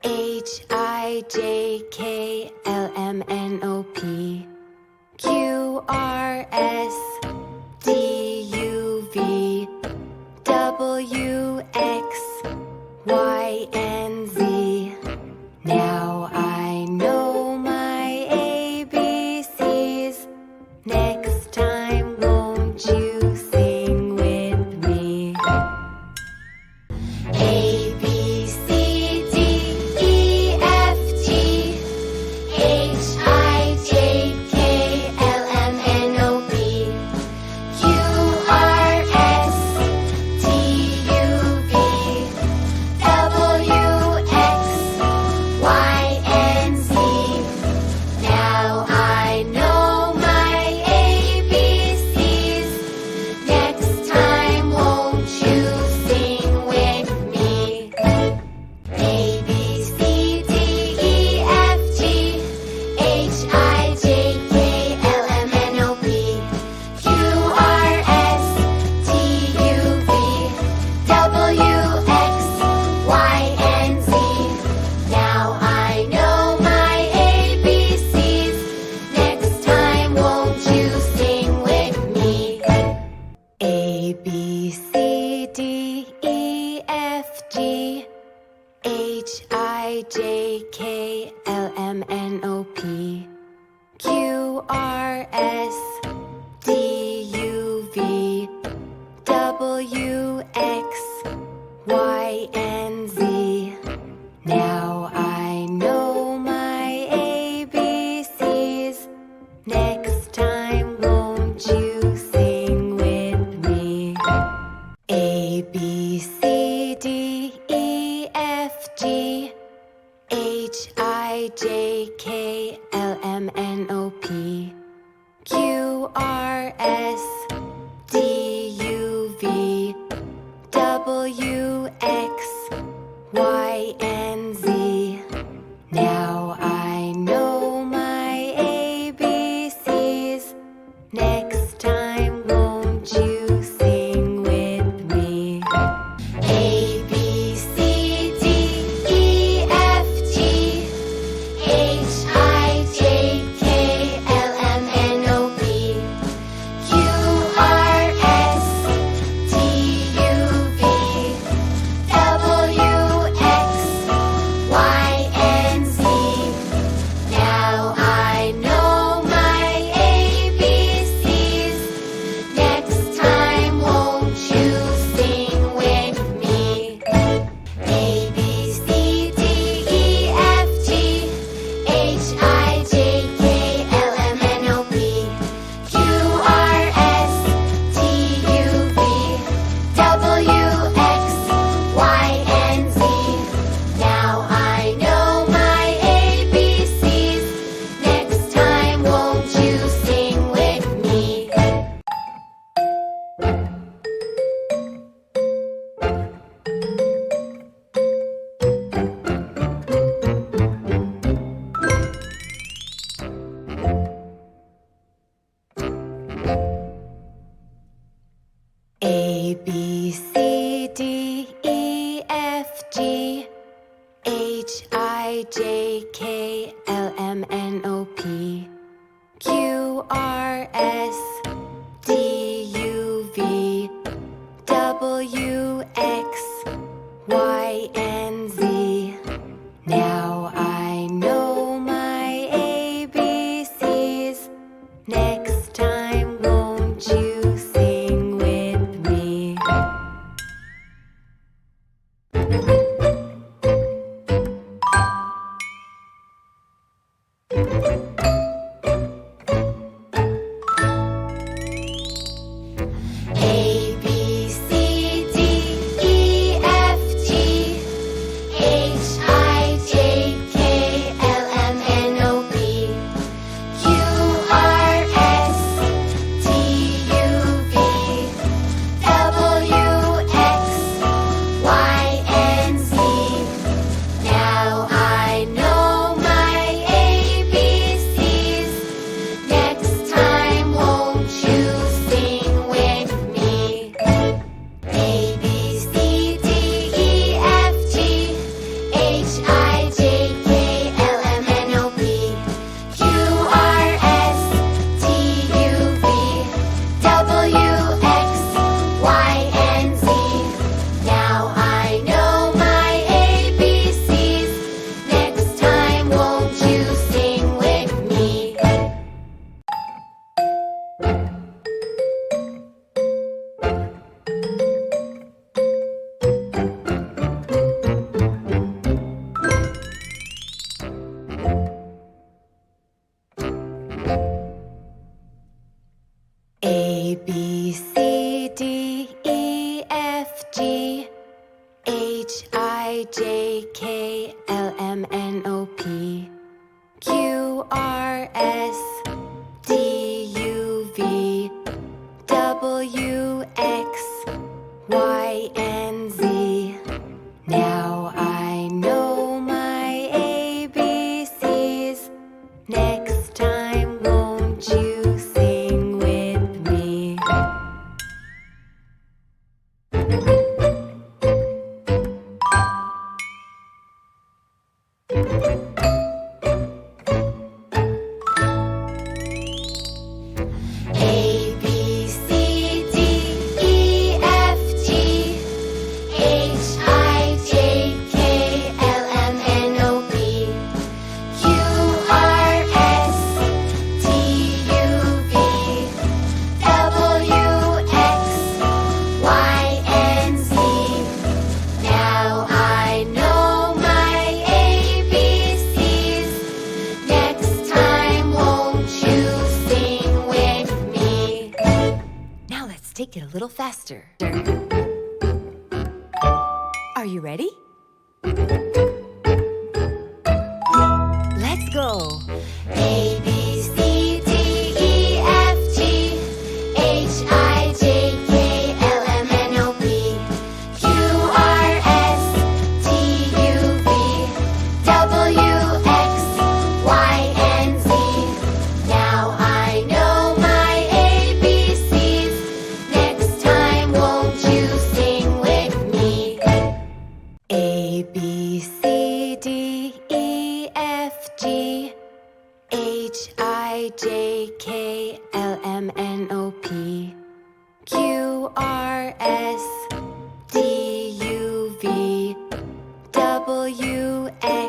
H-I-J-K-L-M-N-O-P Q-R-S-T-U-V W-X-Y-and-Z. Now I know my ABCs. Next time, won't you sing with me? A, B, C, D, E, F, G, H, I, J, K, L, M, N, O, P, Q, R, S, T, U, V, W, X, Y, and Z. Now I know my ABCs. Next time, won't you sing with me? A, B, C, D, E, F, G, H, I, J, K, L, M, N, O, P, Q, R, S, T, U, V, W, X, Y, and Z. Now I know my ABCs. Next time, won't you sing with me? A, B, C, D, E, F, G, H, I, J, K, L, M, N, O, P, Q, R, S, T, U, V, W, X, Y, and Z. Now I know my ABCs. Next time, won't you sing with me? A, B, C, D, E, F, G, H, I, J, K, L, M, N, O, P, Q, R, S, T, U, V, W, X, Y, and Z. Now I know my ABCs. Next time, won't you sing with me? A, B, C, D, E, F, G, H, I, J, K, L, M, N, O, P, Q, R, S, T, U, V, W, X, Y, and Z. Now I know my ABCs. Next time, won't you sing with me? A, B, C, D, E, F, G, H, I, J, K, L, M, N, O, P, Q, R, S, T, U, V, W, X, Y, and Z. Now I know my ABCs. Next time, won't you sing with me? A, B, C, D, E, F, G, H, I, J, K, L, M, N, O, P, Q, R, S, T, U, V, W, X, Y, and Z. Now I know my ABCs. Next time, won't you sing with me? R, S, T, U, V, W, X, Y, and Z. Now I know my ABCs. Next time, won't you sing with me? A, B, C, D, E, F, G, H, I, J, K, L, M, N, O, P, Q, R, S, T, U, V, W, X, Y, and Z. Now I know my ABCs. Next time, won't you sing with me? Now let's take it a little faster. Are you ready? Let's go. A, B, C, D, E, F, G, H, I, J, K, L, M, N, O, P, Q, R, S, T, U, V, W, X, Y, and Z. Now I know my ABCs. Next time, won't you sing with me? A, B, C, D, E, F, G, H, I, J, K, L, M, N, O, P, Q, R, S, T, U, V, W, X,